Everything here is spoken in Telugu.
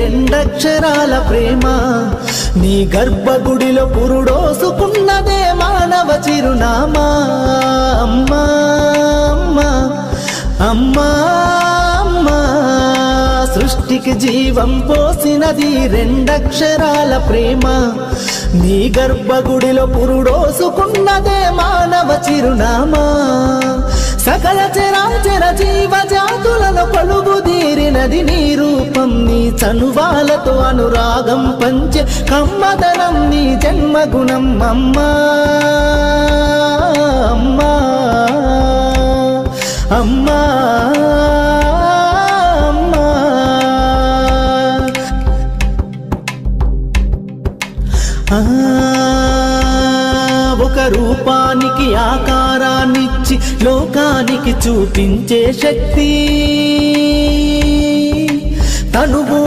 రెండక్షరాల ప్రేమ నీ గర్భగుడిలో పురుడోసుకున్నదే మానవ చిరునామా అమ్మా అమ్మా అమ్మా అమ్మా సృష్టికి జీవం పోసినది రెండక్షరాల ప్రేమ నీ గర్భగుడిలో పురుడోసుకున్నదే మానవ చిరునామా సకల చరాచర జీవ జాతులలో కొలువుదీరినది నీ రూపం నీ చనువాలతో అనురాగం పంచే కమ్మదనం నీ జన్మగుణం అమ్మా అమ్మా అమ్మా ఒక రూపానికి ఆకారాన్నిచ్చి లోకానికి చూపించే శక్తి తనువు